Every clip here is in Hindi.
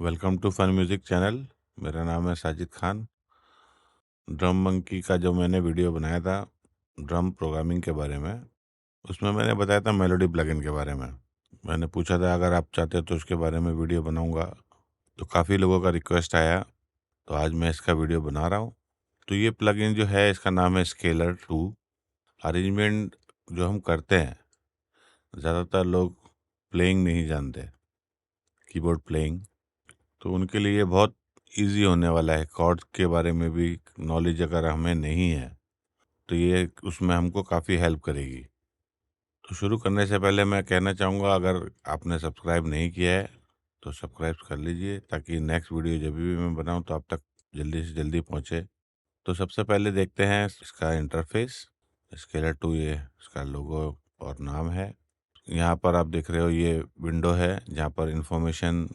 Welcome to fun music channel. मेरा नाम है साजिद खान। ड्रम मंकी का जो मैंने वीडियो बनाया था ड्रम प्रोग्रामिंग के बारे में, उसमें मैंने बताया था मेलोडी प्लगइन के बारे में। मैंने पूछा था अगर आप चाहते हो तो उसके बारे में वीडियो बनाऊंगा, तो काफ़ी लोगों का रिक्वेस्ट आया, तो आज मैं इसका वीडियो बना रहा हूँ। तो ये प्लगइन जो है इसका नाम है स्केलर 2। अरेंजमेंट जो हम करते हैं, ज़्यादातर लोग प्लेइंग नहीं जानते, कीबोर्ड प्लेइंग, तो उनके लिए बहुत इजी होने वाला है। कॉर्ड्स के बारे में भी नॉलेज अगर हमें नहीं है तो ये उसमें हमको काफ़ी हेल्प करेगी। तो शुरू करने से पहले मैं कहना चाहूँगा, अगर आपने सब्सक्राइब नहीं किया है तो सब्सक्राइब कर लीजिए, ताकि नेक्स्ट वीडियो जब भी मैं बनाऊँ तो आप तक जल्दी से जल्दी पहुँचे। तो सबसे पहले देखते हैं इसका इंटरफेस। स्केलर 2 ये इसका लोगो और नाम है। यहाँ पर आप देख रहे हो ये विंडो है जहाँ पर इंफॉर्मेशन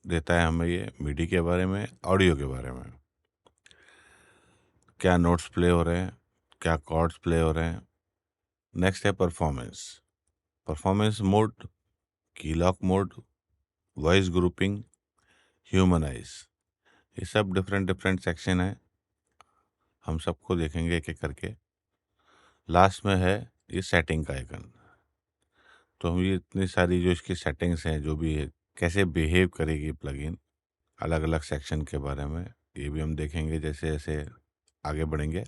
देता है हमें ये मिडी के बारे में, ऑडियो के बारे में, क्या नोट्स प्ले हो रहे हैं, क्या कॉर्ड्स प्ले हो रहे हैं। नेक्स्ट है परफॉर्मेंस। परफॉर्मेंस मोड, की lock mode, voice grouping, humanise, ये सब डिफरेंट डिफरेंट सेक्शन है, हम सबको देखेंगे एक एक करके। लास्ट में है ये सेटिंग का आइकन। तो हम ये इतनी सारी जो इसकी सेटिंग्स हैं, जो भी है, कैसे बिहेव करेगी प्लगइन, अलग अलग सेक्शन के बारे में ये भी हम देखेंगे जैसे जैसे आगे बढ़ेंगे।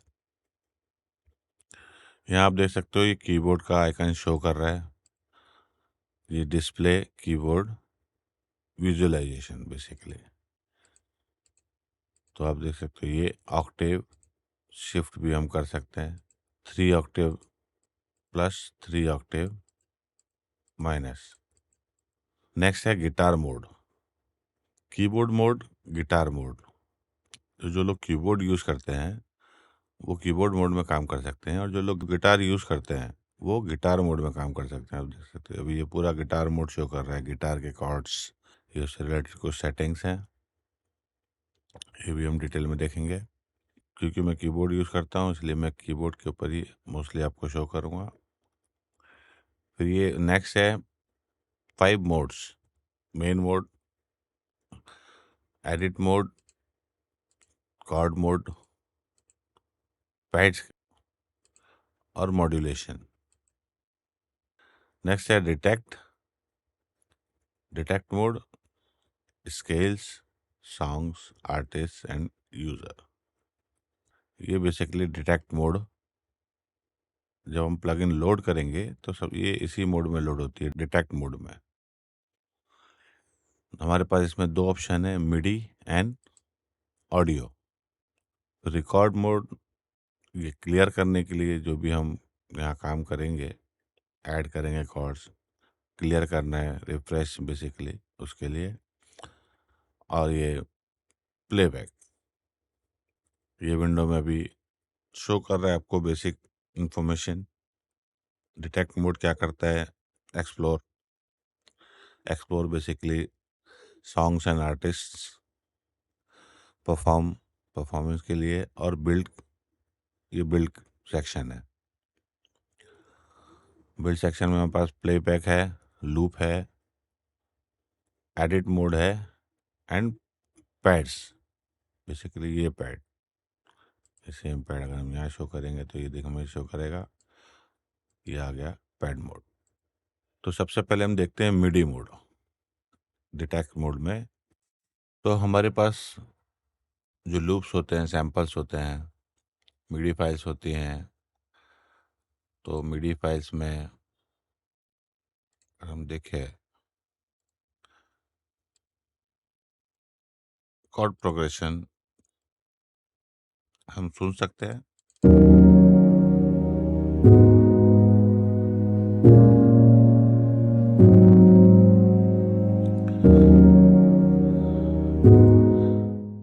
यहाँ आप देख सकते हो ये कीबोर्ड का आइकन शो कर रहा है, ये डिस्प्ले कीबोर्ड विजुअलाइजेशन बेसिकली। तो आप देख सकते हो ये ऑक्टेव शिफ्ट भी हम कर सकते हैं, 3 octave plus, 3 octave minus. Next है guitar mode, keyboard mode, guitar mode. तो जो लोग कीबोर्ड यूज़ करते हैं वो कीबोर्ड मोड में काम कर सकते हैं, और जो लोग गिटार यूज़ करते हैं वो गिटार मोड में काम कर सकते हैं। आप देख सकते हो अभी ये पूरा गिटार मोड शो कर रहा है, गिटार के कॉर्ड्स, ये उससे रिलेटेड कुछ सेटिंग्स हैं, ये भी हम डिटेल में देखेंगे। क्योंकि मैं कीबोर्ड यूज़ करता हूँ इसलिए मैं कीबोर्ड के ऊपर ही मोस्टली आपको शो करूँगा। फिर ये नेक्स्ट है 5 modes, main mode, edit mode, chord mode, pads और मॉड्यूलेशन। नेक्स्ट है detect, detect mode, scales, songs, artist and user. ये बेसिकली डिटेक्ट मोड, जब हम प्लगइन लोड करेंगे तो सब ये इसी मोड में लोड होती है, डिटेक्ट मोड में। हमारे पास इसमें 2 ऑप्शन है, मिडी एंड ऑडियो। रिकॉर्ड मोड, ये क्लियर करने के लिए जो भी हम यहाँ काम करेंगे, ऐड करेंगे कॉर्ड्स, क्लियर करना है, रिफ्रेश बेसिकली उसके लिए। और ये प्लेबैक, ये विंडो में अभी शो कर रहा है आपको बेसिक इंफॉर्मेशन। डिटेक्ट मोड क्या करता है, explore, explore basically songs and artists, performance के लिए, और बिल्ड, ये बिल्ड सेक्शन है। बिल्ड सेक्शन में हमारे पास प्लेबैक है, लूप है, एडिट मोड है एंड पैड्स, बेसिकली ये पैड, सेम पैड अगर हम यहाँ शो करेंगे तो ये देखो हमें शो करेगा, ये आ गया पैड मोड। तो सबसे पहले हम देखते हैं मिडी मोड। डिटेक्ट मोड में तो हमारे पास जो लूप्स होते हैं, सैम्पल्स होते हैं, मिडी फाइल्स होती हैं। तो मिडी फाइल्स में अगर हम देखें, कॉर्ड प्रोग्रेशन हम सुन सकते हैं।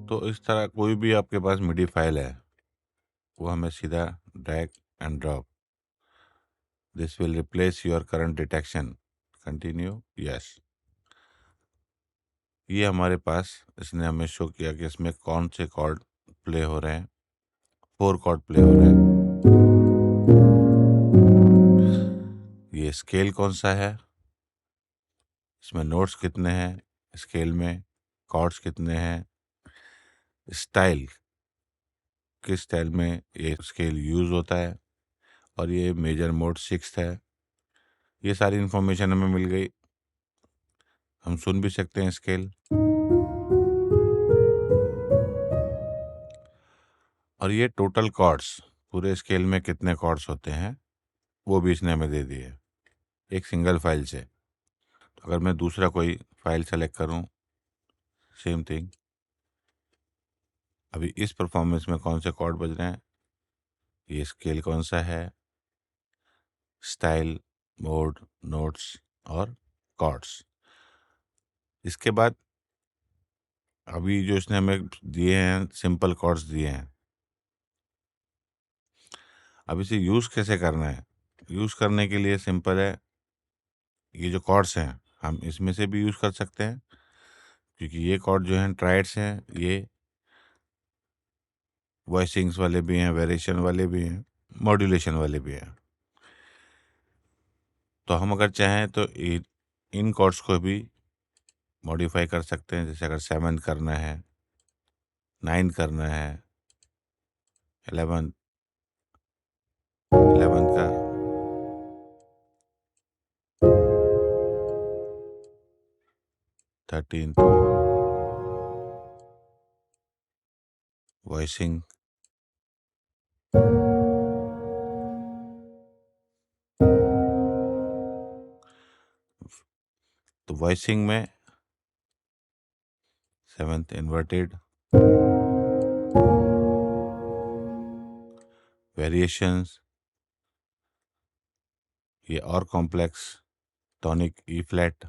तो इस तरह कोई भी आपके पास मिडी फाइल है वो हमें सीधा drag and drop, this will replace your current detection, continue, yes. ये हमारे पास इसने हमें शो किया कि इसमें कौन से कॉर्ड प्ले हो रहे हैं, 4 कॉर्ड प्ले हो रहे हैं। ये स्केल कौन सा है, इसमें नोट्स कितने हैं स्केल में, कॉर्ड्स कितने हैं, स्टाइल, किस स्टाइल में ये स्केल यूज़ होता है, और ये मेजर मोड सिक्स्थ है। ये सारी इन्फॉर्मेशन हमें मिल गई। हम सुन भी सकते हैं स्केल, और ये टोटल कॉर्ड्स, पूरे स्केल में कितने कॉर्ड्स होते हैं वो भी इसने हमें दे दिए एक सिंगल फाइल से। तो अगर मैं दूसरा कोई फाइल सेलेक्ट करूं, सेम थिंग, अभी इस परफॉर्मेंस में कौन से कॉर्ड बज रहे हैं, ये स्केल कौन सा है, स्टाइल, मोड, नोट्स और कॉर्ड्स। इसके बाद अभी जो इसने हमें दिए हैं सिंपल कॉर्ड्स दिए हैं, अब इसे यूज़ कैसे करना है। यूज़ करने के लिए सिंपल है, ये जो कॉर्ड्स हैं हम इसमें से भी यूज़ कर सकते हैं, क्योंकि ये कॉर्ड जो हैं ट्राइड्स हैं, ये वॉइसिंग्स वाले भी हैं, वेरिएशन वाले भी हैं, मॉड्यूलेशन वाले भी हैं। तो हम अगर चाहें तो इन कॉर्ड्स को भी मॉडिफाई कर सकते हैं। जैसे अगर 7 करना है, 9 करना है, 11 11 का, 13 वॉइसिंग, तो वॉइसिंग में 7th इन्वर्टेड, वेरिएशंस, ये और कॉम्प्लेक्स, टॉनिक ई फ्लैट,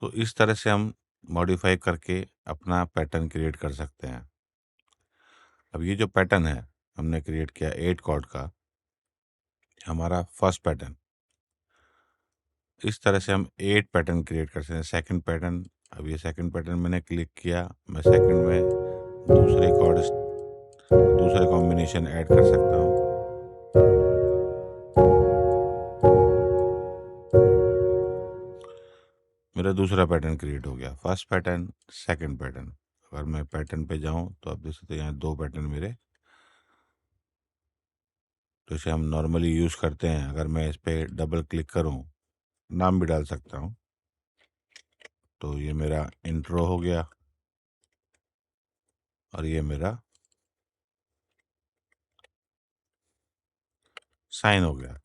तो इस तरह से हम मॉडिफाई करके अपना पैटर्न क्रिएट कर सकते हैं। अब ये जो पैटर्न है हमने क्रिएट किया 8 कॉर्ड का, हमारा फर्स्ट पैटर्न, इस तरह से हम 8 पैटर्न क्रिएट कर सकते हैं। सेकंड पैटर्न, अब ये सेकंड पैटर्न मैंने क्लिक किया, मैं सेकंड में दूसरे कॉर्ड, दूसरे कॉम्बिनेशन ऐड कर सकता हूँ। मेरा दूसरा पैटर्न क्रिएट हो गया, फर्स्ट पैटर्न, सेकंड पैटर्न। अगर मैं पैटर्न पे जाऊं तो आप देख सकते हैं यहाँ 2 पैटर्न मेरे, तो इसे हम नॉर्मली यूज़ करते हैं। अगर मैं इस पर डबल क्लिक करूं, नाम भी डाल सकता हूं, तो ये मेरा इंट्रो हो गया, और ये मेरा साइन हो गया।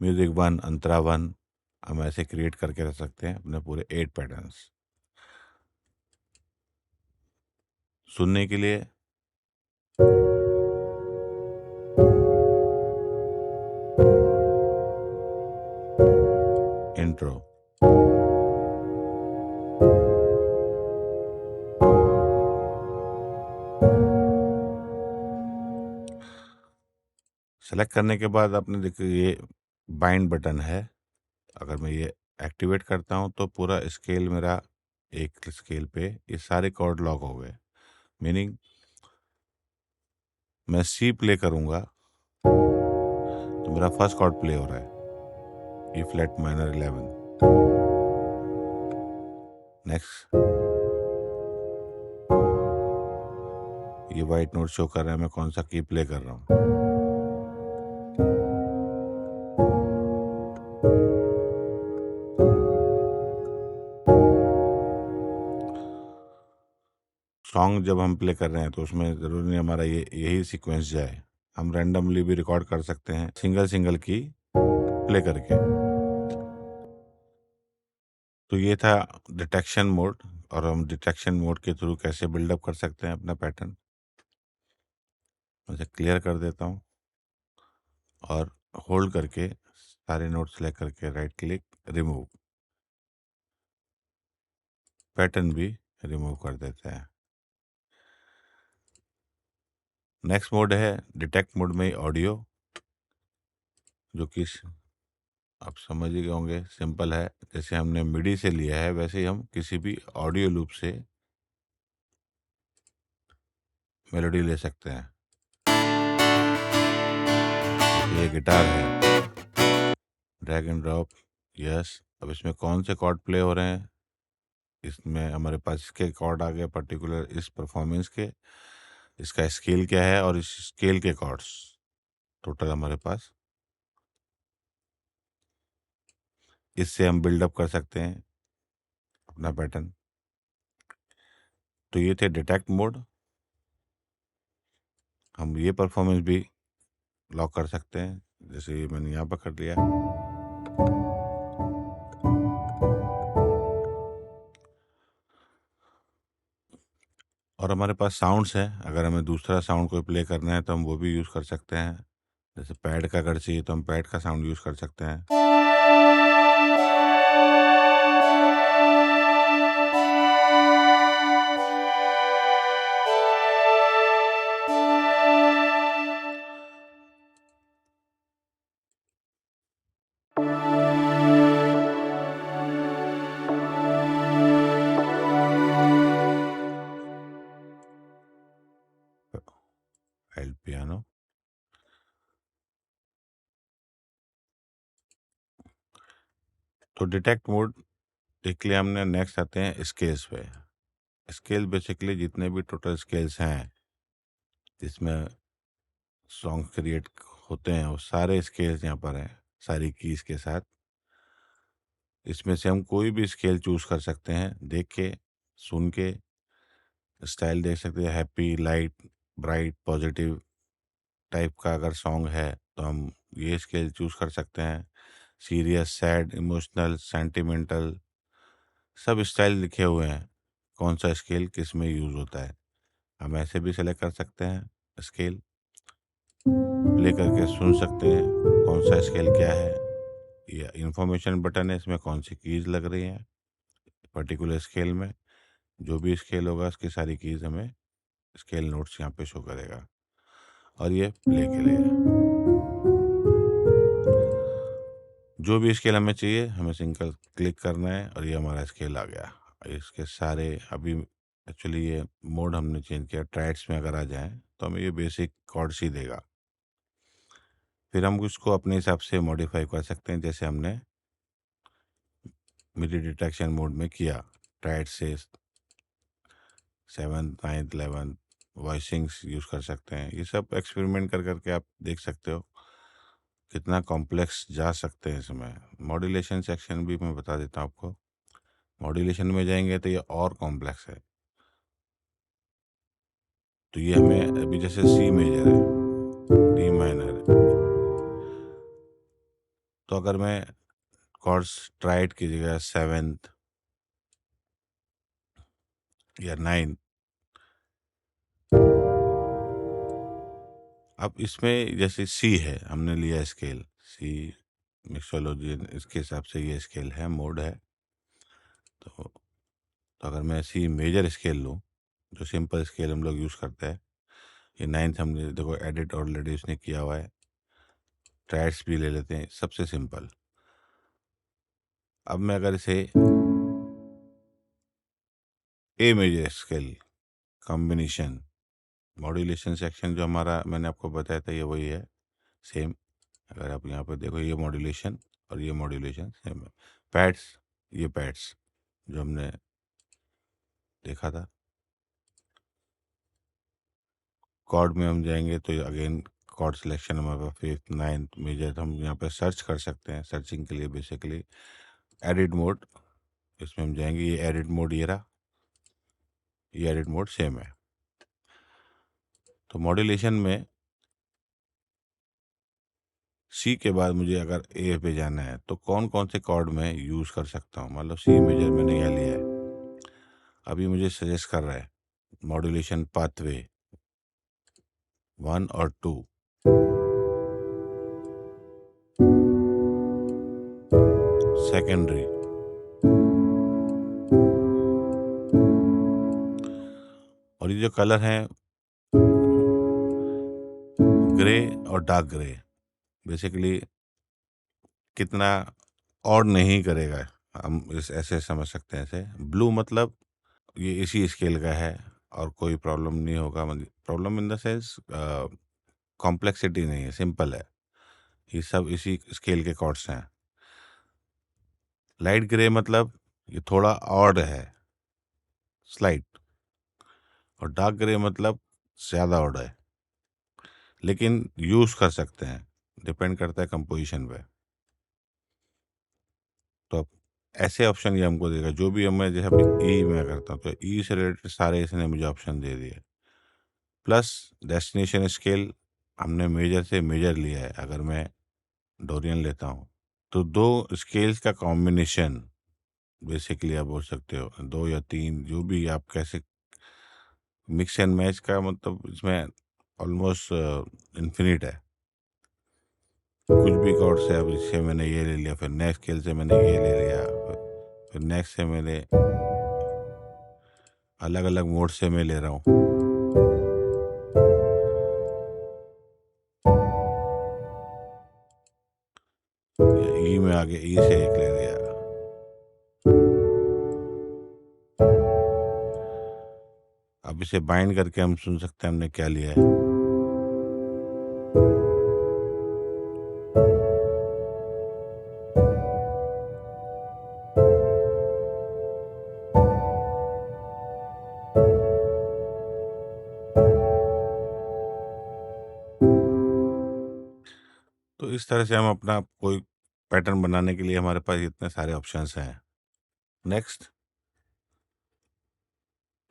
म्यूजिक 1, अंतरा 1, हम ऐसे क्रिएट करके रख सकते हैं अपने पूरे 8 पैटर्न्स। सुनने के लिए इंट्रो, सेलेक्ट करने के बाद आपने देखिए ये बाइंड बटन है, अगर मैं ये एक्टिवेट करता हूँ तो पूरा स्केल मेरा, एक स्केल पे ये सारे कॉर्ड लॉक हो गए। मीनिंग मैं सी प्ले करूँगा तो मेरा फर्स्ट कॉर्ड प्ले हो रहा है, ई फ्लैट माइनर 11। नेक्स्ट, ये वाइट नोट शो कर रहा है मैं कौन सा की प्ले कर रहा हूँ। सॉन्ग जब हम प्ले कर रहे हैं तो उसमें ज़रूरी नहीं हमारा ये यही सीक्वेंस जाए, हम रैंडमली भी रिकॉर्ड कर सकते हैं सिंगल सिंगल की प्ले करके। तो ये था डिटेक्शन मोड, और हम डिटेक्शन मोड के थ्रू कैसे बिल्डअप कर सकते हैं अपना पैटर्न। मैं इसे क्लियर कर देता हूँ, और होल्ड करके सारे नोट सेलेक्ट करके राइट क्लिक, रिमूव, पैटर्न भी रिमूव कर देते हैं। नेक्स्ट मोड है डिटेक्ट मोड में ऑडियो, जो कि आप समझ ही गए होंगे, सिंपल है। जैसे हमने मिडी से लिया है वैसे ही हम किसी भी ऑडियो लूप से मेलोडी ले सकते हैं। ये गिटार है, ड्रैग एंड ड्रॉप, यस। अब इसमें कौन से कॉर्ड प्ले हो रहे हैं, इसमें हमारे पास इसके कॉर्ड आ गए पर्टिकुलर इस परफॉर्मेंस के, इसका स्केल क्या है और इस स्केल के कॉर्ड्स टोटल हमारे पास, इससे हम बिल्डअप कर सकते हैं अपना पैटर्न। तो ये थे डिटेक्ट मोड। हम ये परफॉर्मेंस भी लॉक कर सकते हैं, जैसे ये मैंने यहाँ पर कर दिया। और हमारे पास साउंड्स हैं, अगर हमें दूसरा साउंड कोई प्ले करना है तो हम वो भी यूज़ कर सकते हैं। जैसे पैड का अगर चाहिए तो हम पैड का साउंड यूज़ कर सकते हैं। L piano. तो डिटेक्ट मोड देख लिया हमने। नेक्स्ट आते हैं स्केल्स पे। स्केल बेसिकली जितने भी टोटल स्केल्स हैं जिसमें सॉन्ग क्रिएट होते हैं वो सारे स्केल्स यहाँ पर हैं, सारी कीज के साथ। इसमें से हम कोई भी स्केल चूज कर सकते हैं, देख के सुन के स्टाइल देख सकते हैं। Happy, light, bright, positive type का अगर सॉन्ग है तो हम ये स्केल चूज कर सकते हैं। सीरियस, सैड, इमोशनल, सेंटिमेंटल, सब स्टाइल लिखे हुए हैं, कौन सा स्केल किस में यूज होता है। हम ऐसे भी सेलेक्ट कर सकते हैं स्केल, प्ले करके सुन सकते हैं कौन सा स्केल क्या है। या इंफॉर्मेशन बटन है, इसमें कौन सी कीज लग रही हैं पर्टिकुलर स्केल में। जो भी स्केल होगा उसकी सारी कीज हमें स्केल नोट्स यहाँ पे शो करेगा। और ये प्ले के लिए जो भी स्केल हमें चाहिए हमें सिंगल क्लिक करना है और ये हमारा स्केल आ गया। इसके सारे अभी एक्चुअली ये मोड हमने चेंज किया। ट्राइड्स में अगर आ जाएं तो हमें ये बेसिक कॉर्ड्स ही देगा। फिर हम उसको अपने हिसाब से मॉडिफाई कर सकते हैं, जैसे हमने मिडी डिटेक्शन मोड में किया। ट्राइड से 7th, 9th, 11th वॉइसिंग्स यूज़ कर सकते हैं। ये सब एक्सपेरिमेंट कर करके आप देख सकते हो कितना कॉम्प्लेक्स जा सकते हैं इसमें। मॉड्यूलेशन सेक्शन भी मैं बता देता हूँ आपको। मॉड्यूलेशन में जाएंगे तो ये और कॉम्प्लेक्स है। तो ये हमें अभी जैसे सी मेजर है, डी माइनर है, तो अगर मैं कॉर्ड्स ट्राइड की जगह 7th या 9th, अब इसमें जैसे सी है, हमने लिया स्केल सी मिक्सोलॉजी, इसके हिसाब से ये स्केल है, मोड है। तो अगर मैं सी मेजर स्केल लूँ, जो सिंपल स्केल हम लोग यूज़ करते हैं, ये 9th हमने देखो एडिट ऑलरेडी उसने किया हुआ है। ट्राइड्स भी ले लेते हैं सबसे सिंपल। अब मैं अगर इसे A major scale combination, modulation section जो हमारा मैंने आपको बताया था ये वही है सेम। अगर आप यहाँ पर देखो ये मॉड्यूलेशन और ये मॉड्यूलेशन सेम है। पैड्स, ये पैड्स जो हमने देखा था। कॉर्ड में हम जाएंगे तो अगेन कॉर्ड सिलेक्शन हमारे पास 5th, 9th मेजर। हम यहाँ पे सर्च कर सकते हैं, सर्चिंग के लिए बेसिकली एडिट मोड, इसमें हम जाएंगे। ये एडिट मोड ये रहा, ये एडिट मोड सेम है। तो मॉड्यूलेशन में सी के बाद मुझे अगर ए पे जाना है तो कौन कौन से कॉर्ड में यूज़ कर सकता हूँ। मतलब सी मेजर मैंने यहाँ लिया है, अभी मुझे सजेस्ट कर रहा है मॉड्यूलेशन पाथवे 1 और 2। सेकेंडरी, और ये जो कलर है ग्रे और डार्क ग्रे, बेसिकली कितना और नहीं करेगा, हम इस ऐसे समझ सकते हैं। ऐसे ब्लू मतलब ये इसी स्केल का है और कोई प्रॉब्लम नहीं होगा, मतलब problem in the sense complexity नहीं है, सिंपल है, ये सब इसी स्केल के कॉर्ड्स हैं। लाइट ग्रे मतलब ये थोड़ा ऑड है, स्लाइट, और डार्क ग्रे मतलब ज़्यादा ऑड है, लेकिन यूज़ कर सकते हैं, डिपेंड करता है कंपोजिशन पे। तो अब ऐसे ऑप्शन ये हमको देगा, जो भी हमें, जैसे अभी ई में करता हूँ तो ई से रिलेटेड सारे इसने मुझे ऑप्शन दे दिए। प्लस डेस्टिनेशन स्केल हमने मेजर से मेजर लिया है, अगर मैं डोरियन लेता हूँ तो दो स्केल्स का कॉम्बिनेशन बेसिकली आप बोल सकते हो, दो या तीन, जो भी आप कैसे मिक्स एंड मैच का, मतलब इसमें ऑलमोस्ट इन्फिनिट है। कुछ भी कॉर्ड से, अब इससे मैंने ये ले लिया, फिर नेक्स्ट स्केल से मैंने ये ले लिया, फिर नेक्स्ट से मैंने अलग अलग मोड से मैं ले रहा हूँ। ई में आगे ई से एक ले लिया। अब इसे बाइंड करके हम सुन सकते हैं हमने क्या लिया है। तो इस तरह से हम अपना कोई पैटर्न बनाने के लिए हमारे पास इतने सारे ऑप्शंस हैं। नेक्स्ट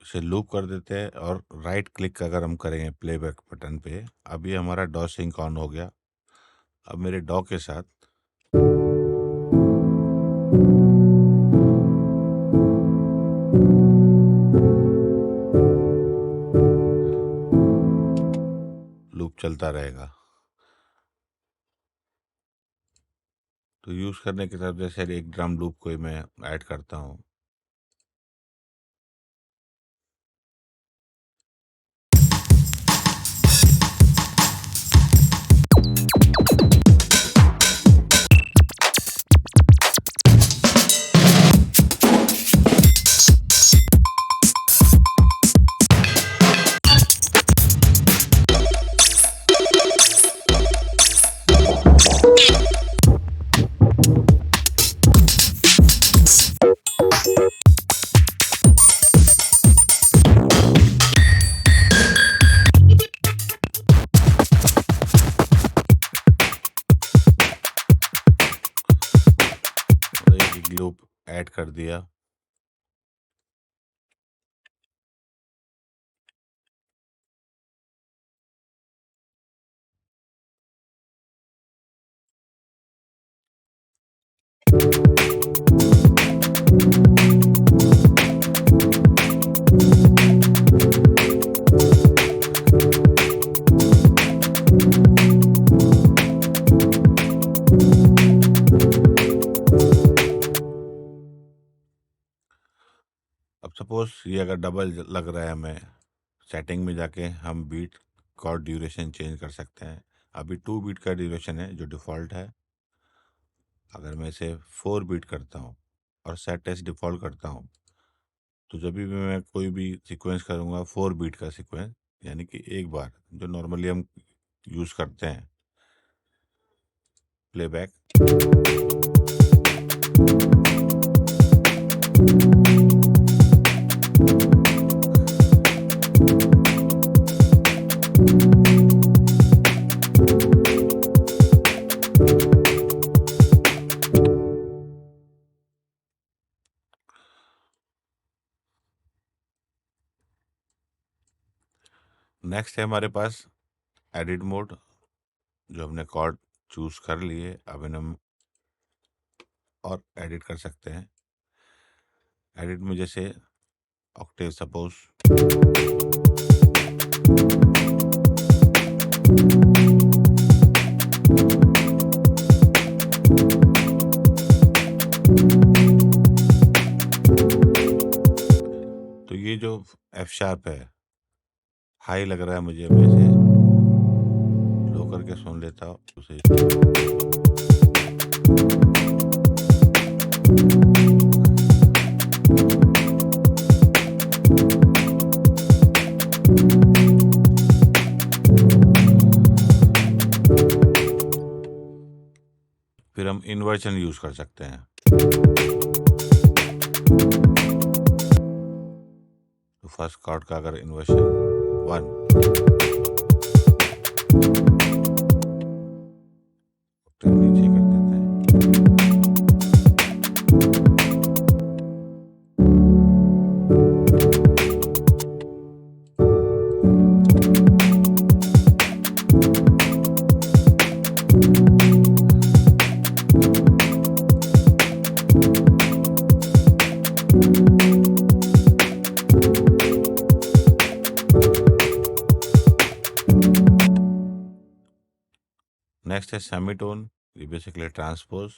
इसे लूप कर देते हैं और राइट क्लिक अगर हम करेंगे प्लेबैक बटन पे, अभी हमारा डॉ सिंक ऑन हो गया। अब मेरे डॉ के साथ लूप चलता रहेगा। तो यूज़ करने के साथ जैसे एक ड्रम लूप को मैं ऐड करता हूँ। एक लूप ऐड कर दिया। अब सपोज ये अगर डबल लग रहा है हमें, सेटिंग में जाके हम बीट कॉर्ड ड्यूरेशन चेंज कर सकते हैं। अभी 2 बीट का ड्यूरेशन है जो डिफ़ॉल्ट है। अगर मैं इसे 4 बीट करता हूँ और सेट एज डिफ़ॉल्ट करता हूँ, तो जब भी मैं कोई भी सीक्वेंस करूँगा 4 बीट का सीक्वेंस, यानी कि एक बार, जो नॉर्मली हम यूज़ करते हैं प्लेबैक। नेक्स्ट है हमारे पास एडिट मोड, जो हमने कॉर्ड चूज़ कर लिए, अब इन्हें हम और एडिट कर सकते हैं। एडिट में जैसे ऑक्टेव सपोज, तो ये जो एफ शार्प है हाई लग रहा है मुझे, मैं इसे लो करके सुन लेता हूँ उसे। फिर हम इन्वर्जन यूज कर सकते हैं। तो फर्स्ट कॉर्ड का अगर इन्वर्जन 1, तो नीचे कर देते हैं। नेक्स्ट है सेमीटोन, ये बेसिकली ट्रांसपोज।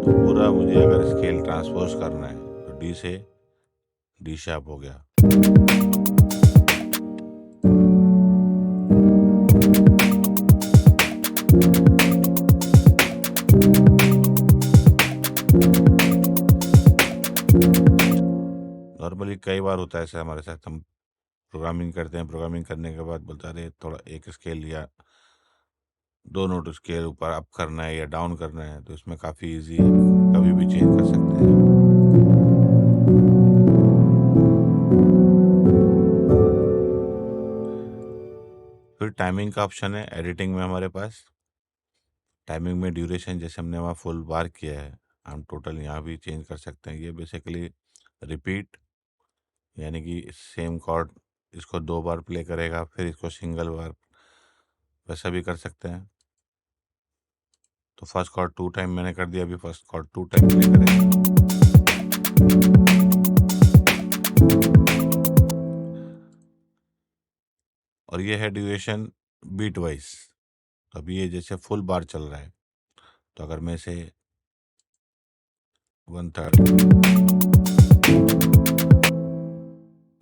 तो पूरा मुझे अगर स्केल ट्रांसपोज करना है तो डी से डी शार्प हो गया। नॉर्मली कई बार होता है ऐसा हमारे साथ, हम प्रोग्रामिंग करते हैं, प्रोग्रामिंग करने के बाद बोलता है थोड़ा एक स्केल या 2 नोट स्केल ऊपर अप करना है या डाउन करना है, तो इसमें काफ़ी इजी है, कभी भी चेंज कर सकते हैं। फिर टाइमिंग का ऑप्शन है एडिटिंग में हमारे पास। टाइमिंग में ड्यूरेशन जैसे हमने वहाँ फुल बार किया है, हम टोटल यहाँ भी चेंज कर सकते हैं। ये बेसिकली रिपीट, यानी कि सेम कॉर्ड इसको 2 बार प्ले करेगा, फिर इसको सिंगल बार, वैसा भी कर सकते हैं। तो फर्स्ट कॉर्ड 2 टाइम मैंने कर दिया, अभी फर्स्ट कॉर्ड 2 टाइम प्ले करेगा। और ये है ड्यूरेशन बीट वाइज। अभी ये जैसे फुल बार चल रहा है, तो अगर मैं इसे 1/3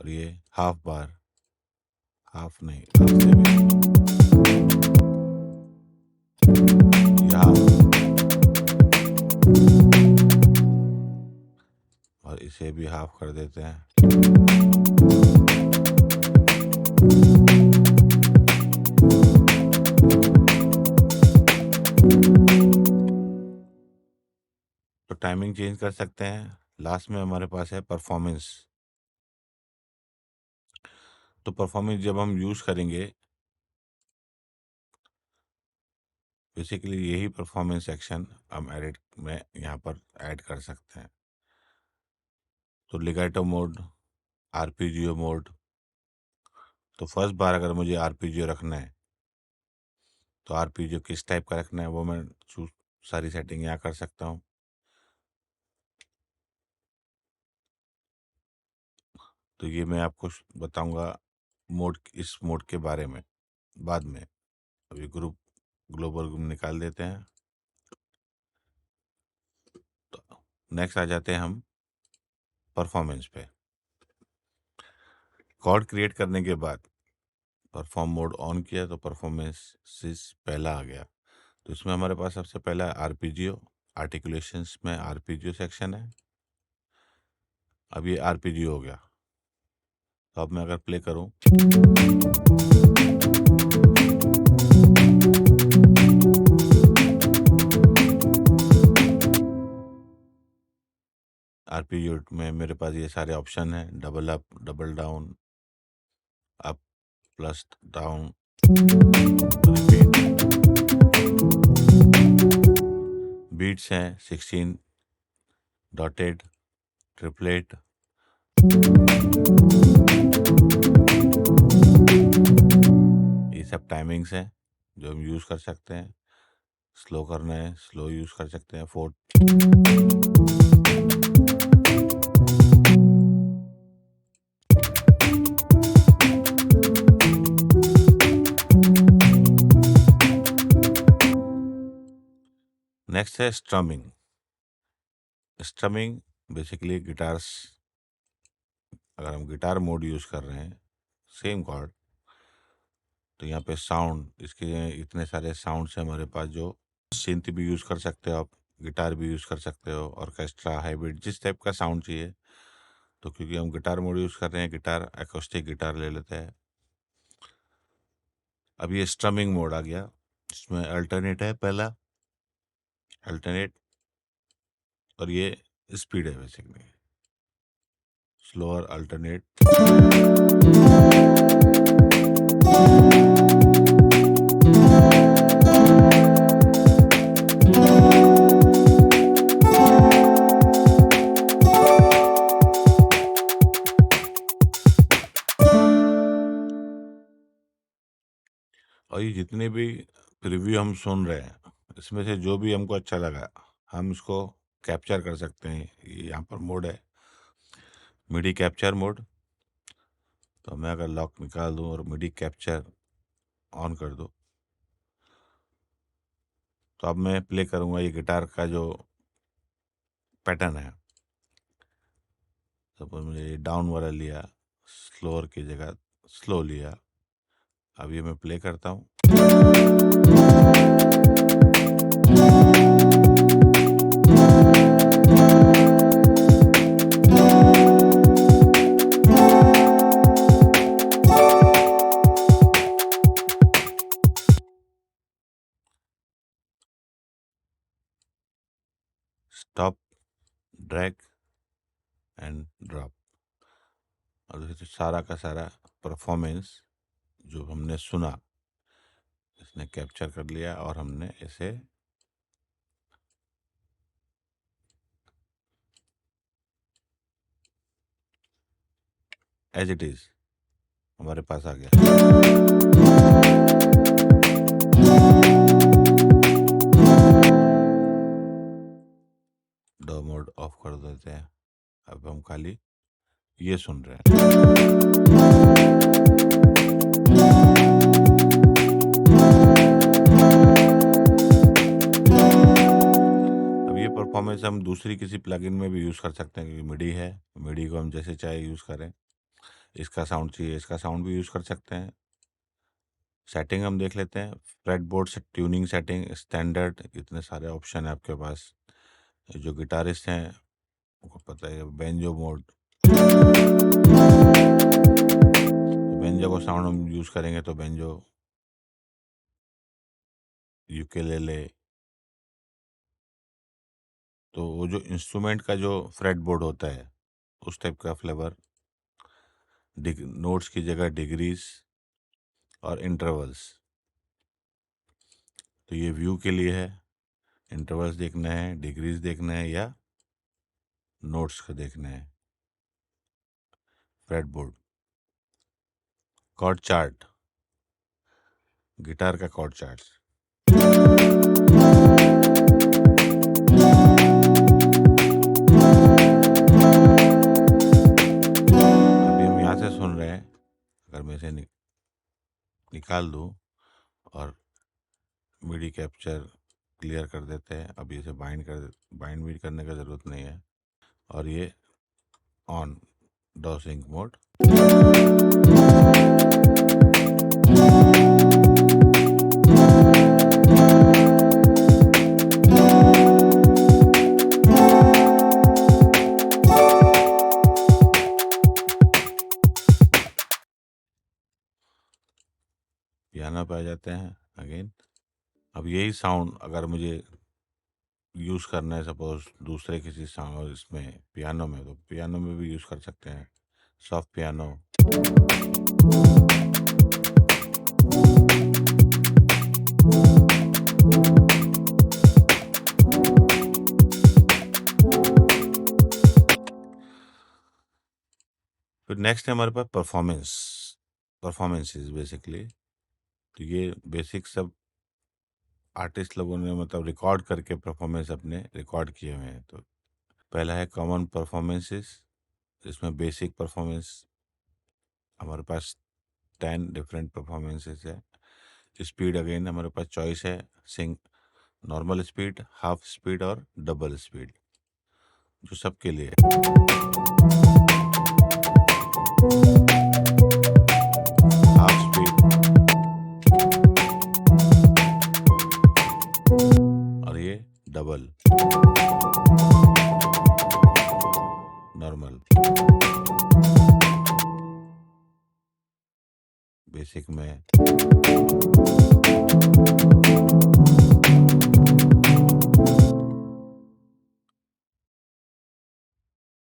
और ये हाफ बार, हाफ नहीं, हाफ से भी यहाँ, और इसे भी हाफ कर देते हैं। तो टाइमिंग चेंज कर सकते हैं। लास्ट में हमारे पास है परफॉर्मेंस। तो परफॉर्मेंस जब हम यूज करेंगे, बेसिकली यही परफॉर्मेंस सेक्शन हम एडिट में यहाँ पर ऐड कर सकते हैं। तो लिगाटो मोड, आरपीजीओ मोड। तो फर्स्ट बार अगर मुझे आरपीजीओ रखना है, तो आरपीजीओ किस टाइप का रखना है वो मैं सारी सेटिंग यहाँ कर सकता हूँ। तो ये मैं आपको बताऊंगा मोड, इस मोड के बारे में बाद में। अभी ग्रुप ग्लोबल ग्रुप निकाल देते हैं। तो नेक्स्ट आ जाते हैं हम परफॉर्मेंस पे। कॉर्ड क्रिएट करने के बाद परफॉर्म मोड ऑन किया तो परफॉर्मेंस पहला आ गया। तो इसमें हमारे पास सबसे पहला आरपीजीओ, आर्टिकुलेशंस में आरपीजीओ सेक्शन है। अब ये आरपीजीओ हो गया। तो अब मैं अगर प्ले करूं, आरपीजीओ में मेरे पास ये सारे ऑप्शन हैं, double up, double down, up plus down, repeat. Beats हैं 16, डॉटेड, ट्रिपलेट। ये सब टाइमिंग्स हैं जो हम यूज कर सकते हैं। स्लो करना है, स्लो यूज कर सकते हैं, 4। नेक्स्ट है स्ट्रमिंग। स्ट्रमिंग बेसिकली गिटार्स, अगर हम गिटार मोड यूज कर रहे हैं, सेम कॉर्ड, तो यहाँ पे साउंड, इसके इतने सारे साउंड्स हैं हमारे पास, जो सिंथ भी यूज़ कर सकते हो आप, गिटार भी यूज़ कर सकते हो, ऑर्केस्ट्रा, हाइब्रिड, जिस टाइप का साउंड चाहिए। तो क्योंकि हम गिटार मोड यूज़ कर रहे हैं, गिटार एक्रोस्टिक गिटार ले लेते हैं। अब ये स्ट्रमिंग मोड आ गया, इसमें अल्टरनेट है पहला, अल्टरनेट, और ये स्पीड है बेसिकली, स्लोअर अल्टरनेट। और ये जितने भी प्रीव्यू हम सुन रहे हैं, इसमें से जो भी हमको अच्छा लगा, हम इसको कैप्चर कर सकते हैं। ये यहाँ पर मोड है, मिडी कैप्चर मोड। तो मैं अगर लॉक निकाल दूं और मिडी कैप्चर ऑन कर दूं, तो अब मैं प्ले करूंगा ये गिटार का जो पैटर्न है। सपोज मुझे डाउन वाला लिया, स्लोअर की जगह स्लो लिया। अब ये मैं प्ले करता हूँ। Stop, drag and drop. और जैसे सारा का सारा परफॉर्मेंस जो हमने सुना, इसने कैप्चर कर लिया और हमने इसे एज इट इज हमारे पास आ गया। डो मोड ऑफ कर देते हैं। अब हम खाली ये सुन रहे हैं। अब ये परफॉर्मेंस हम दूसरी किसी प्लगइन में भी यूज़ कर सकते हैं, क्योंकि मिडी है, मिडी को हम जैसे चाहे यूज़ करें। इसका साउंड चाहिए, इसका साउंड भी यूज़ कर सकते हैं। सेटिंग हम देख लेते हैं, फ्रेट बोर्ड से ट्यूनिंग सेटिंग, स्टैंडर्ड, इतने सारे ऑप्शन है आपके पास। जो गिटारिस्ट हैं उनको पता है, बेंजो मोड, बेंजो को साउंड हम यूज़ करेंगे तो बेंजो, यूकेलेले। तो वो जो इंस्ट्रूमेंट का जो फ्रेट बोर्ड होता है, उस टाइप का फ्लेवर, नोट्स की जगह डिग्रीज और इंटरवल्स। तो ये व्यू के लिए है, इंटरवल्स देखना है, डिग्रीज देखना है, या नोट्स का देखना है। Fretboard, chord chart, guitar का कॉर्ड चार्ट। अभी हम यहाँ से सुन रहे हैं, अगर मैं इसे निकाल दूँ और मिडी कैप्चर क्लियर कर देते हैं। अब इसे बाइंड भी करने का ज़रूरत नहीं है। और ये ऑन, डॉ सिंक मोड। पियानो पे आ जाते हैं अगेन। अब यही साउंड अगर मुझे यूज़ करना है, सपोज दूसरे किसी साउंड इसमें पियानो में, तो पियानो में भी यूज़ कर सकते हैं, सॉफ्ट पियानो। फिर नेक्स्ट है हमारे पास परफॉर्मेंसेस बेसिकली। तो ये बेसिक सब आर्टिस्ट लोगों ने मतलब रिकॉर्ड करके परफॉर्मेंस अपने रिकॉर्ड किए हुए हैं। तो पहला है कॉमन परफॉर्मेंसेस, जिसमें बेसिक परफॉर्मेंस हमारे पास 10 डिफरेंट परफॉर्मेंसेस है। स्पीड अगेन हमारे पास चॉइस है, नॉर्मल स्पीड, हाफ स्पीड और डबल स्पीड, जो सबके लिए half speed double, normal, basic में,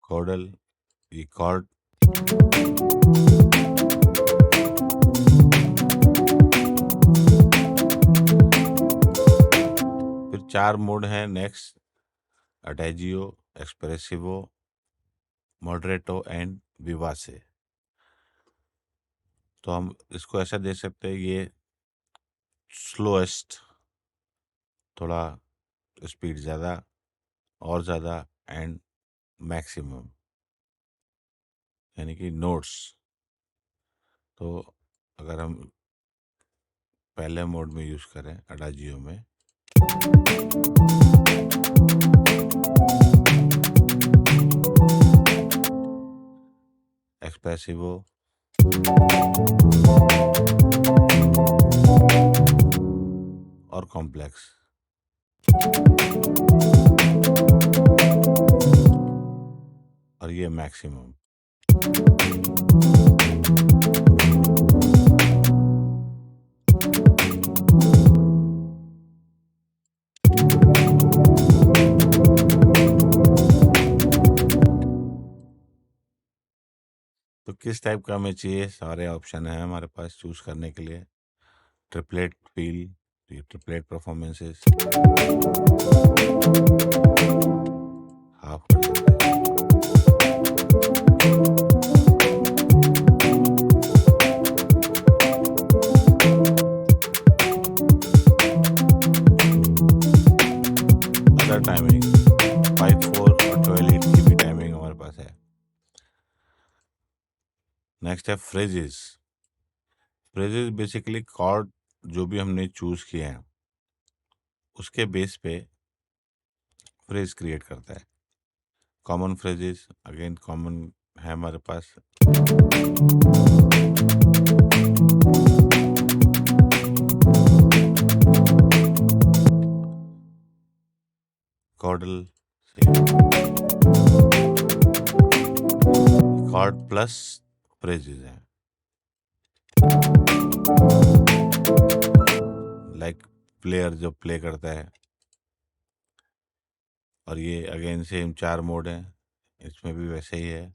कॉर्डल, ये कॉर्ड, फिर 4 मोड हैं नेक्स्ट, अटैजियो, एक्सप्रेसिवो, मॉडरेटो एंड विवासे। तो हम इसको ऐसा दे सकते हैं, ये स्लोएस्ट, थोड़ा स्पीड ज़्यादा और ज़्यादा, एंड मैक्सिमम, यानी कि नोट्स। तो अगर हम पहले मोड में यूज़ करें अडाजियो में, एक्सप्रेसिवो, और कॉम्प्लेक्स, और ये मैक्सिमम। तो किस टाइप का हमें चाहिए, सारे ऑप्शन हैं हमारे पास चूज करने के लिए। Triplet feel, triplet performances, half कर देते हैं। अदर टाइमिंग 5, 4 और 12/8 की भी टाइमिंग हमारे पास है। नेक्स्ट है फ्रेजेस। फ्रेजेस बेसिकली कॉर्ड जो भी हमने चूज किए हैं उसके बेस पे फ्रेज क्रिएट करता है। कॉमन फ्रेजेस अगेन कॉमन है हमारे पास, कॉर्डल, कॉर्ड प्लस फ्रेजेस हैं, लाइक प्लेयर जो प्ले करता है। और ये अगेन सेम 4 मोड हैं, इसमें भी वैसे ही है।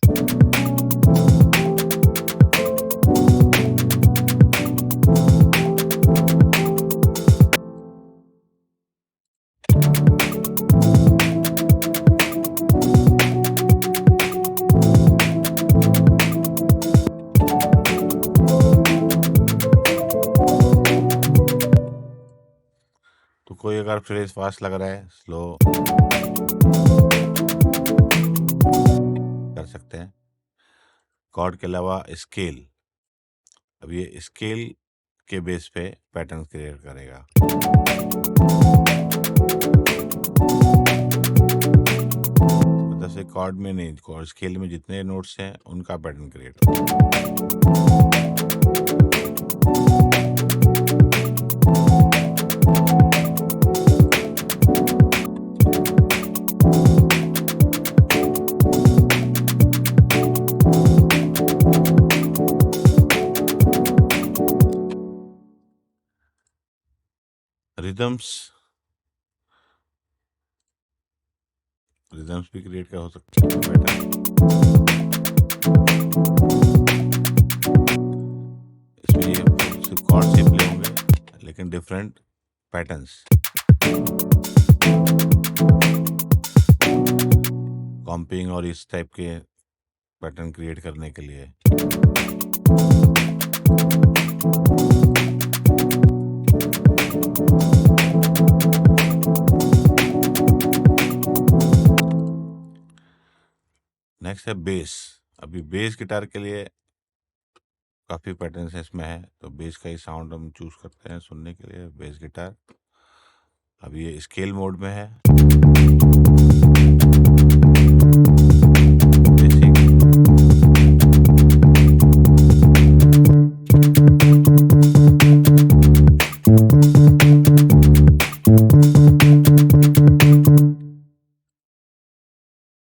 तो कोई अगर फ्रेज फास्ट लग रहा है, स्लो कर सकते हैं। कॉर्ड के अलावा स्केल, अब ये स्केल के बेस पे पैटर्न क्रिएट करेगा। मतलब से कॉर्ड में नहीं, कॉर्ड स्केल में जितने नोट्स हैं उनका पैटर्न क्रिएट होगा। रिदम्स भी क्रिएट कर हो सकते हैं पैटर्न। इसमें ये सिर्फ कॉर्ड से प्ले होंगे लेकिन डिफरेंट पैटर्न्स, कॉम्पिंग और इस टाइप के पैटर्न क्रिएट करने के लिए। नेक्स्ट है बेस। अभी बेस गिटार के लिए काफ़ी पैटर्न्स इसमें है, तो बेस का ही साउंड हम चूज करते हैं सुनने के लिए, बेस गिटार। अब ये स्केल मोड में है, बेसिक,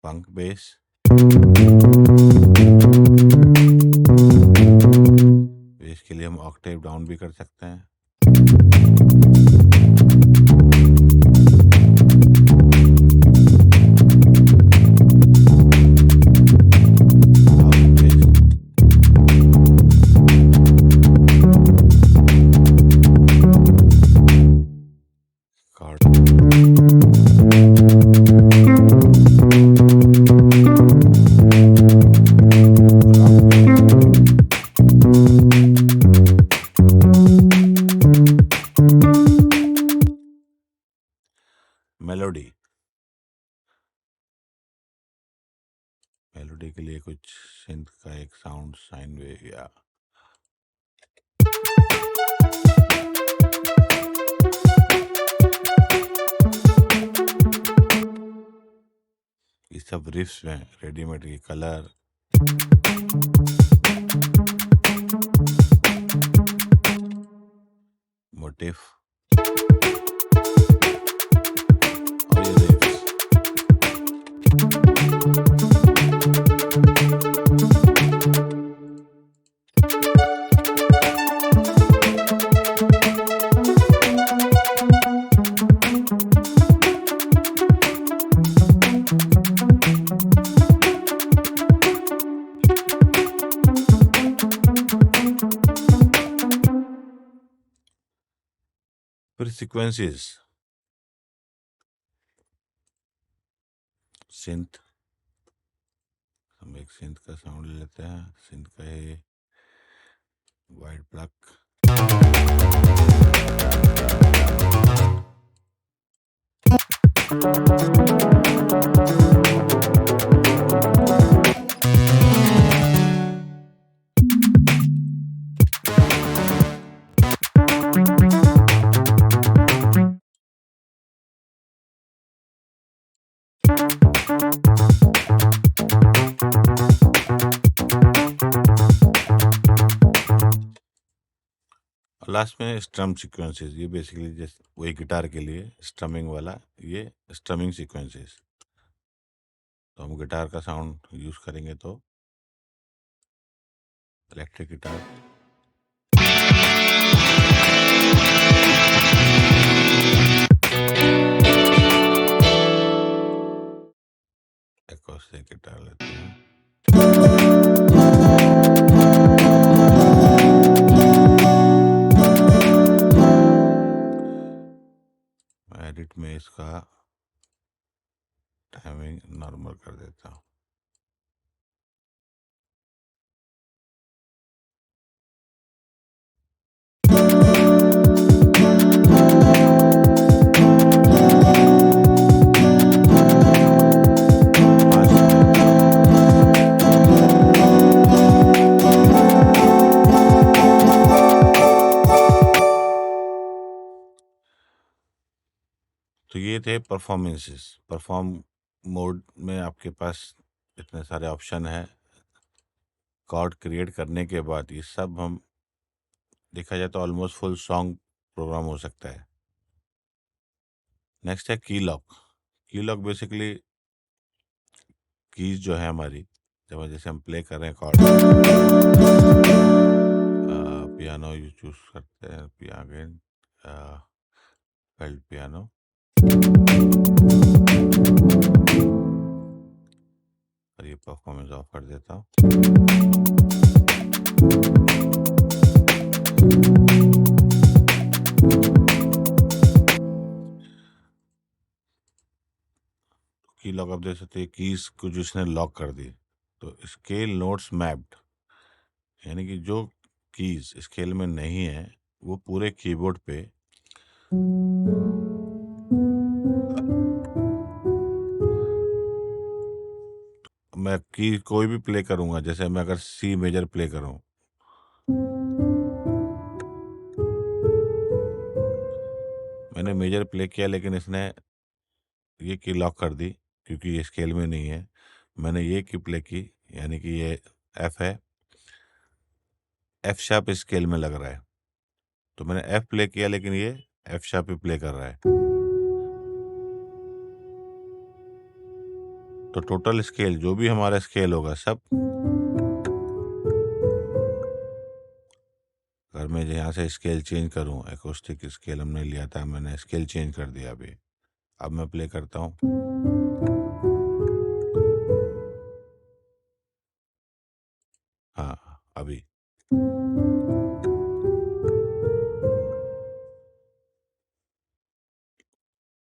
फंक बेस, बेस के लिए हम ऑक्टेव डाउन भी कर सकते हैं। मेलोडी, मेलोडी के लिए कुछ सिंथ का एक साउंड साइन वेव या ये सब रिफ्स में रेडीमेड की कलर, मोटिफ और ये रिफ्स। फिर सीक्वेंसेस, सिंथ, हम एक सिंथ का साउंड ले लेते हैं। सिंथ का है वाइट प्लग, लास्ट में स्ट्रम सीक्वेंसेस। ये बेसिकली जैसे वही गिटार के लिए स्ट्रमिंग वाला, ये स्ट्रमिंग सीक्वेंसेस। तो हम गिटार का साउंड यूज करेंगे तो इलेक्ट्रिक गिटार, एकॉस्टिक गिटार लेते हैं। मैं एडिट में इसका टाइमिंग नॉर्मल कर देता हूँ। तो ये थे परफॉर्मेंसेस। परफॉर्म मोड में आपके पास इतने सारे ऑप्शन है। कॉर्ड क्रिएट करने के बाद ये सब हम देखा जाए तो ऑलमोस्ट फुल सॉन्ग प्रोग्राम हो सकता है। नेक्स्ट है की लॉक। की लॉक बेसिकली कीज जो है हमारी, जब जैसे हम प्ले कर रहे हैं कॉर्ड, पियानो यू चूज करते हैं, फेल्ट पियानो, और ये परफॉर्मेंस ऑफ कर देता हूँ। की लॉक आप देख सकते हैं, कीज को जिसने लॉक कर दी। तो स्केल नोट्स मैप्ड, यानी कि जो कीज स्केल में नहीं है वो पूरे कीबोर्ड पे मैं की कोई भी प्ले करूंगा, जैसे मैं अगर सी मेजर प्ले करूं, मैंने मेजर प्ले किया लेकिन इसने ये की लॉक कर दी क्योंकि ये स्केल में नहीं है। मैंने ये की प्ले की, यानी कि ये एफ है, एफ शार्प स्केल में लग रहा है, तो मैंने एफ प्ले किया लेकिन ये एफ शार्प ही प्ले कर रहा है। तो टोटल स्केल जो भी हमारा स्केल होगा सब, अगर मैं यहाँ से स्केल चेंज करूँ, एकोस्टिक स्केल हमने लिया था, मैंने स्केल चेंज कर दिया अभी। अब मैं प्ले करता हूँ। हाँ, अभी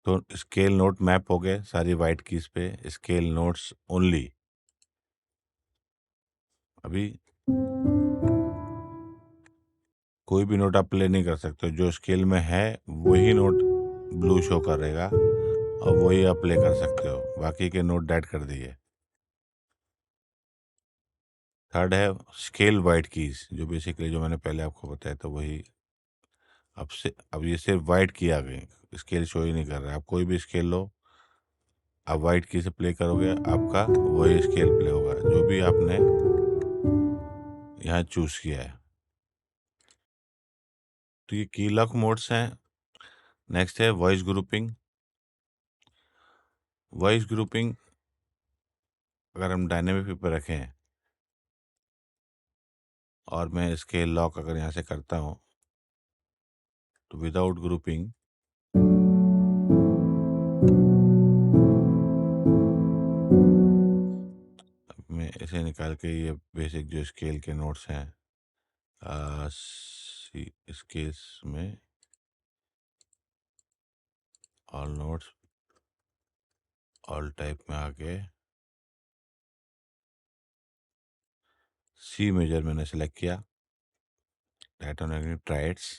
तो स्केल नोट मैप हो गए सारी वाइट कीज पे, स्केल नोट्स ओनली। अभी कोई भी नोट आप प्ले नहीं कर सकते, जो स्केल में है वही नोट ब्लू शो करेगा और वही आप प्ले कर सकते हो, बाकी के नोट डेड कर दिए। थर्ड है स्केल वाइट कीज, जो बेसिकली जो मैंने पहले आपको बताया था वही। अब ये सिर्फ वाइट की आ गई, स्केल शो ही नहीं कर रहा है। आप कोई भी स्केल लो, आप वाइट की से प्ले करोगे, आपका वही स्केल प्ले होगा जो भी आपने यहाँ चूज किया है। तो ये की लॉक मोड्स हैं। नेक्स्ट है वॉइस ग्रुपिंग। वॉइस ग्रुपिंग अगर हम डायनेमिक पे रखें और मैं स्केल लॉक अगर यहाँ से करता हूँ, तो विदाउट ग्रुपिंग मैं इसे निकाल के ये बेसिक जो स्केल के नोट्स हैं, इस केस में ऑल नोट्स ऑल टाइप में आके सी मेजर मैंने सेलेक्ट किया, डायटोनिक ट्राइड्स।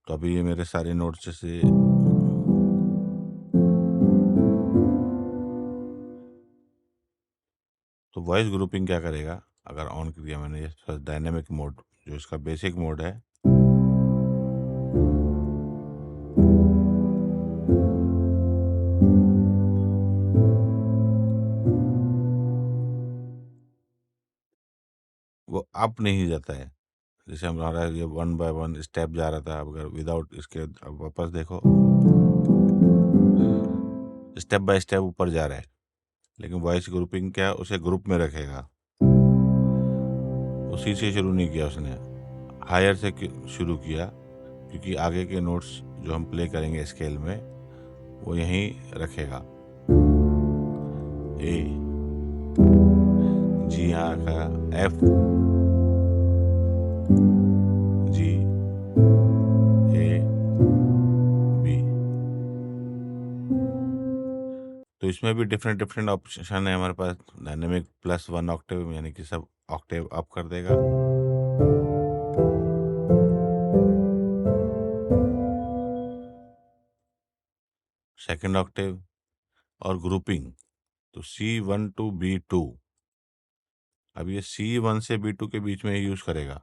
तो अभी ये मेरे सारे नोट्स जैसे तो वॉइस ग्रुपिंग क्या करेगा, अगर ऑन किया मैंने ये डायनेमिक मोड जो इसका बेसिक मोड है, वो अप नहीं जाता है। जैसे हमारा ये 1 बाय 1 स्टेप जा रहा था, अब अगर विदाउट इसके अब वापस देखो, स्टेप बाय स्टेप ऊपर जा रहा है। लेकिन वॉइस ग्रुपिंग क्या, उसे ग्रुप में रखेगा, उसी से शुरू नहीं किया उसने, हायर से शुरू किया, क्योंकि आगे के नोट्स जो हम प्ले करेंगे स्केल में वो यहीं रखेगा। ए, जी यहाँ का एफ, जी, ए, बी। तो इसमें भी डिफरेंट डिफरेंट ऑप्शन है हमारे पास। डायनेमिक +1 ऑक्टेव, यानी कि सब ऑक्टेव अप कर देगा। सेकंड ऑक्टेव और ग्रुपिंग, तो C1 टू B2। अब ये C1 से B2 के बीच में ही यूज करेगा।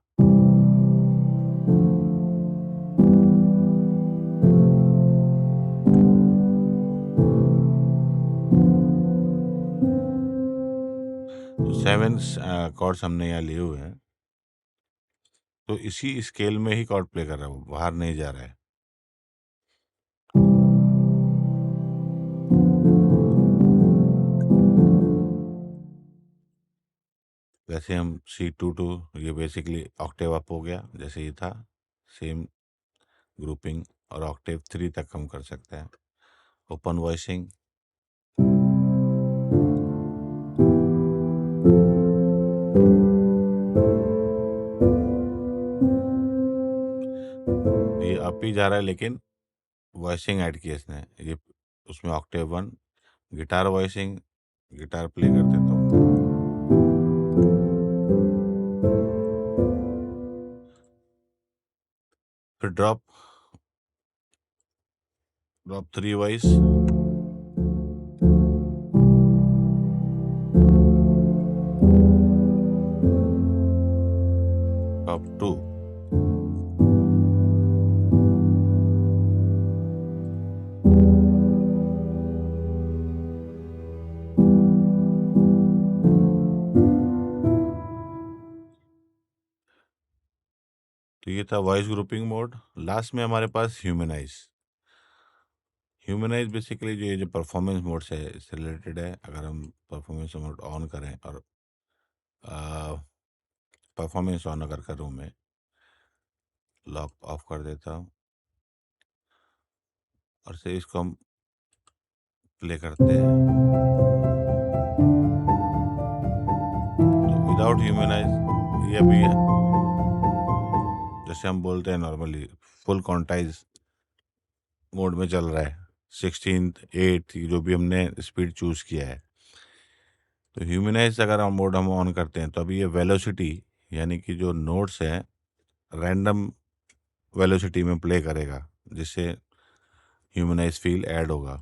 तो 7 कॉर्ड्स हमने यहाँ लिए हुए हैं, तो इसी स्केल में ही कॉर्ड प्ले कर रहा है, वो बाहर नहीं जा रहा है। वैसे हम C2 ये बेसिकली ऑक्टेव अप हो गया, जैसे ये था सेम ग्रुपिंग, और ऑक्टेव 3 तक हम कर सकते हैं। ओपन वॉइसिंग, ये अप ही जा रहा है, लेकिन वॉइसिंग ऐड की इसने, ये उसमें Octave 1। Guitar voicing, guitar play करते तो फिर ड्रॉप 3 वॉइस, ड्रॉप 2। तो ये था वॉइस ग्रुपिंग मोड। लास्ट में हमारे पास ह्यूमनाइज। ह्यूमनाइज बेसिकली जो ये जो परफॉर्मेंस मोड से इससे रिलेटेड है। अगर हम परफॉर्मेंस मोड ऑन करें और परफॉर्मेंस ऑन अगर करूँ मैं, लॉक ऑफ कर देता हूँ और से इसको हम प्ले करते हैं, तो विदाउट ह्यूमनाइज ये अभी जैसे हम बोलते हैं नॉर्मली फुल क्वांटाइज मोड में चल रहा है, 16th 8th जो भी हमने स्पीड चूज किया है। तो ह्यूमनाइज अगर हम मोड हम ऑन करते हैं तो अभी ये वेलोसिटी यानी कि जो नोट्स है रैंडम वेलोसिटी में प्ले करेगा, जिससे ह्यूमनाइज फील ऐड होगा।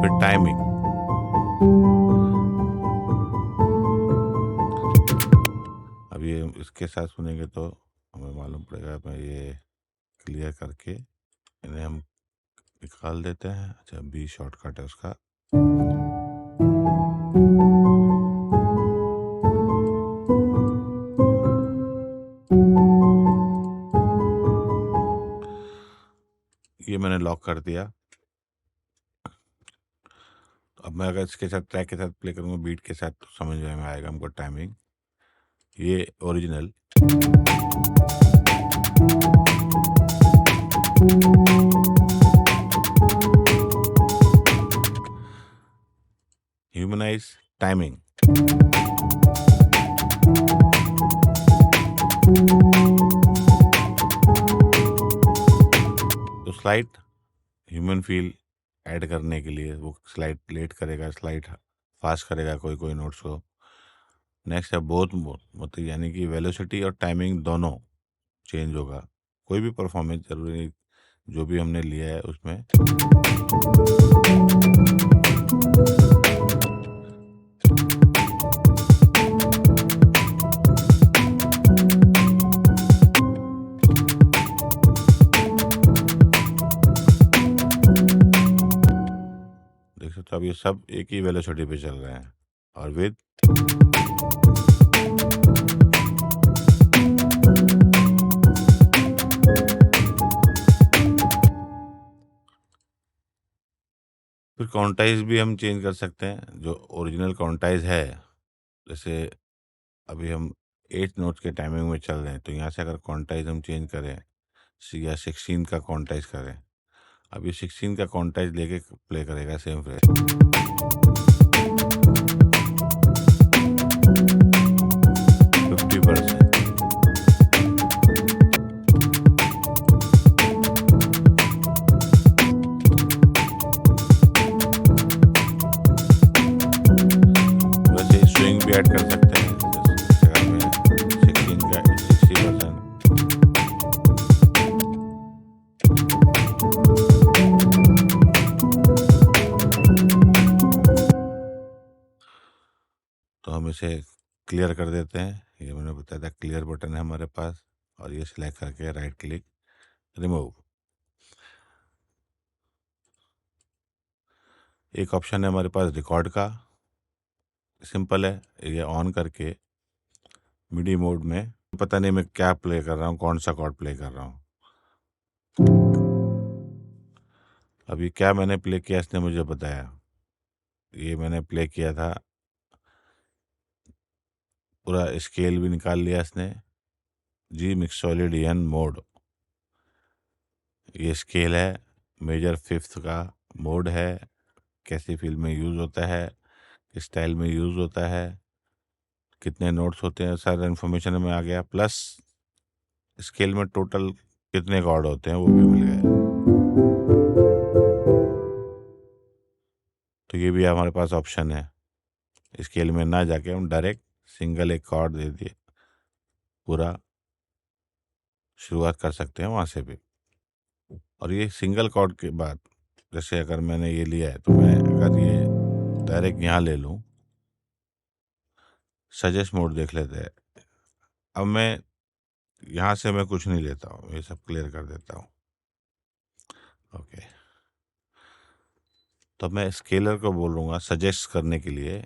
फिर टाइमिंग, अब ये इसके साथ सुनेंगे तो हमें मालूम पड़ेगा। मैं ये क्लियर करके इन्हें हम निकाल देते हैं। अच्छा, बी शॉर्टकट है उसका। ये मैंने लॉक कर दिया। अब मैं अगर इसके साथ ट्रैक के साथ प्ले करूँगा बीट के साथ तो समझ में आएगा हमको टाइमिंग। ये ओरिजिनल, ह्यूमनाइज टाइमिंग। तो स्लाइड ह्यूमन फील ऐड करने के लिए वो स्लाइड लेट करेगा, स्लाइड फास्ट करेगा कोई कोई नोट्स को। नेक्स्ट है बोथ मोड, मतलब यानी कि वेलोसिटी और टाइमिंग दोनों चेंज होगा। कोई भी परफॉर्मेंस जरूरी नहीं, जो भी हमने लिया है उसमें। देख सकते हो अब ये सब एक ही वेलोसिटी पे चल रहे हैं और विद फिर क्वांटाइज भी हम चेंज कर सकते हैं। जो ओरिजिनल क्वांटाइज है, जैसे अभी हम 8 नोट्स के टाइमिंग में चल रहे हैं, तो यहाँ से अगर क्वांटाइज हम चेंज करें या 16 का क्वांटाइज करें, अभी 16 का क्वांटाइज लेके प्ले करेगा सेम फ्रेज। 50%। वैसे स्विंग भी ऐड कर सकते हैं, जैसे अगर मैं 16 का 60%। तो हम इसे क्लियर कर देते हैं। ये मैंने बताया था क्लियर बटन है हमारे पास, और ये सिलेक्ट करके राइट क्लिक रिमूव। एक ऑप्शन है हमारे पास रिकॉर्ड का, सिंपल है। ये ऑन करके मिडी मोड में पता नहीं मैं क्या प्ले कर रहा हूँ, कौन सा कॉर्ड प्ले कर रहा हूँ। अभी क्या मैंने प्ले किया इसने मुझे बताया, ये मैंने प्ले किया था, पूरा स्केल भी निकाल लिया इसने, जी मिक्सोलिडियन मोड। ये स्केल है, मेजर फिफ्थ का मोड है, कैसी फील्ड में यूज़ होता है, किस स्टाइल में यूज़ होता है, कितने नोट्स होते हैं, सारा इन्फॉर्मेशन में आ गया। प्लस स्केल में टोटल कितने कॉर्ड होते हैं वो भी मिल गया। तो ये भी हमारे पास ऑप्शन है, स्केल में ना जाके हम डायरेक्ट सिंगल एक कॉर्ड दे दिए, पूरा शुरुआत कर सकते हैं वहाँ से भी। और ये सिंगल कॉर्ड के बाद जैसे अगर मैंने ये लिया है तो मैं अगर ये डायरेक्ट यहाँ ले लूँ, सजेस्ट मोड देख लेते हैं। अब मैं यहाँ से मैं कुछ नहीं लेता हूँ, ये सब क्लियर कर देता हूँ। ओके, तो मैं स्केलर को बोलूँगा सजेस्ट करने के लिए,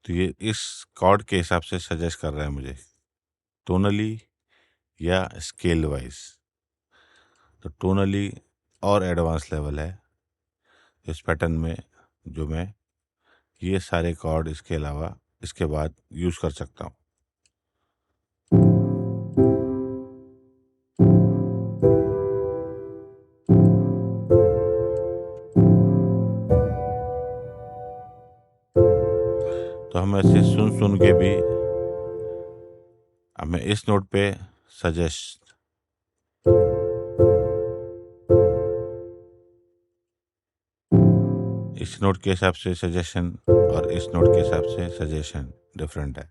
तो ये इस कॉर्ड के हिसाब से सजेस्ट कर रहा है मुझे टोनली या स्केल वाइज। तो टोनली और एडवांस लेवल है इस पैटर्न में, जो मैं ये सारे कॉर्ड इसके अलावा इसके बाद यूज़ कर सकता हूँ। तो हम ऐसे सुन सुन के भी हमें इस नोट पे सजेस्ट, इस नोट के हिसाब से सजेशन और इस नोट के हिसाब से सजेशन डिफरेंट है।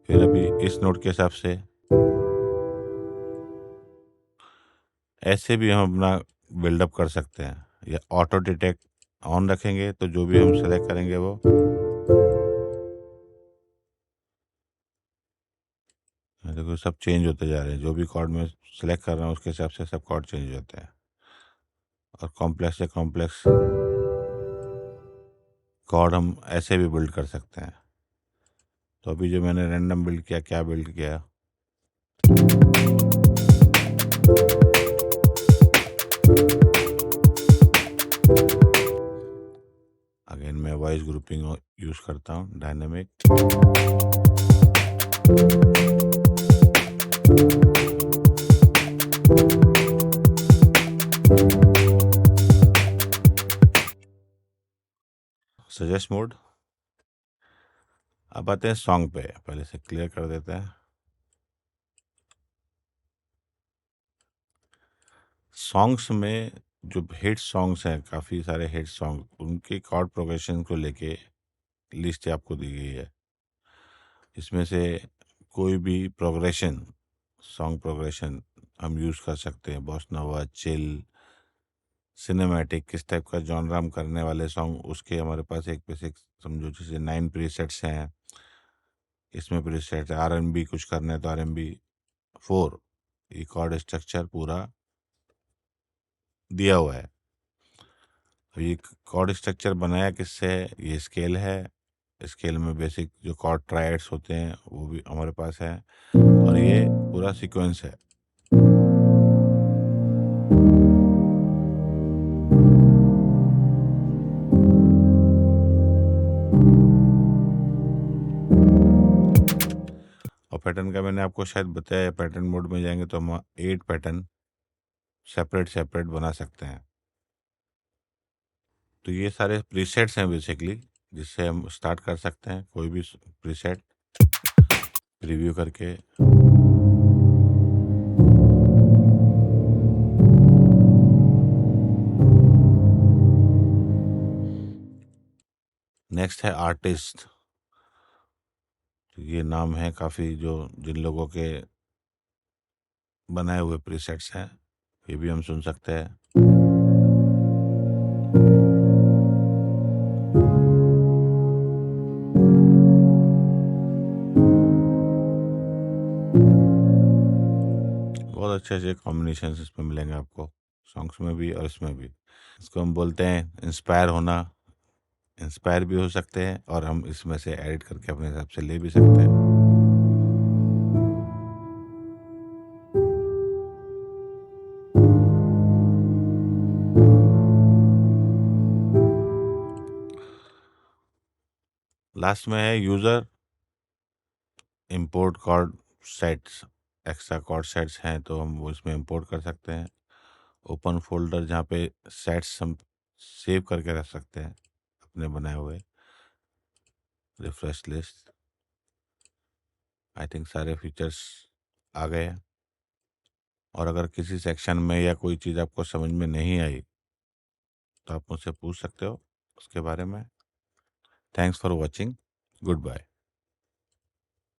फिर अभी इस नोट के हिसाब से ऐसे भी हम अपना बिल्डअप कर सकते हैं, या ऑटो डिटेक्ट ऑन रखेंगे तो जो भी हम सेलेक्ट करेंगे वो देखो सब चेंज होते जा रहे हैं। जो भी कॉर्ड में सेलेक्ट कर रहा हूँ उसके हिसाब से सब कॉर्ड चेंज होते हैं, और कॉम्प्लेक्स से कॉम्प्लेक्स कॉर्ड हम ऐसे भी बिल्ड कर सकते हैं। तो अभी जो मैंने रैंडम बिल्ड किया, क्या बिल्ड किया, अगेन मैं वॉइस ग्रुपिंग यूज करता हूँ, डायनेमिक। Suggest mode. अब आते हैं सॉन्ग पे, पहले से क्लियर कर देते हैं। सॉन्ग्स में जो हिट सॉन्ग्स हैं, काफ़ी सारे हिट सॉन्ग, उनके कॉर्ड प्रोग्रेशन को लेके लिस्ट आपको दी गई है। इसमें से कोई भी प्रोग्रेशन, सॉन्ग प्रोग्रेशन हम यूज़ कर सकते हैं। बॉस नोवा, चिल, सिनेमैटिक, किस टाइप का जॉनर हम करने वाले सॉन्ग, उसके हमारे पास एक बेसिक समझो जैसे 9 प्रीसेट्स हैं। इसमें प्रीसेट R&B कुछ करना है तो R&B 4, ये कॉर्ड स्ट्रक्चर पूरा दिया हुआ है। तो ये कॉर्ड स्ट्रक्चर बनाया किससे है? ये स्केल है। स्केल में बेसिक जो कॉर्ड ट्राइड्स होते हैं वो भी हमारे पास है, और ये पूरा सीक्वेंस है। और पैटर्न का मैंने आपको शायद बताया, पैटर्न मोड में जाएंगे तो हम 8 पैटर्न सेपरेट सेपरेट बना सकते हैं। तो ये सारे प्रीसेट्स हैं बेसिकली, जिससे हम स्टार्ट कर सकते हैं कोई भी प्रीसेट रिव्यू करके। नेक्स्ट है आर्टिस्ट। तो ये नाम है काफ़ी, जो जिन लोगों के बनाए हुए प्रीसेट्स हैं, ये भी हम सुन सकते हैं। बहुत अच्छे अच्छे कॉम्बिनेशन इसमें मिलेंगे आपको, सॉन्ग्स में भी और इसमें भी। इसको हम बोलते हैं इंस्पायर होना। इंस्पायर भी हो सकते हैं और हम इसमें से एडिट करके अपने हिसाब से ले भी सकते हैं। लास्ट में है user import chord sets. Extra chord sets हैं तो हम वो इसमें इंपोर्ट कर सकते हैं। ओपन फोल्डर, जहाँ पे सेट्स हम सेव करके रख सकते हैं अपने बनाए हुए। रिफ्रेश लिस्ट, आई थिंक सारे फीचर्स आ गए हैं। और अगर किसी सेक्शन में या कोई चीज़ आपको समझ में नहीं आई तो आप मुझसे पूछ सकते हो उसके बारे में। Thanks for watching, good bye.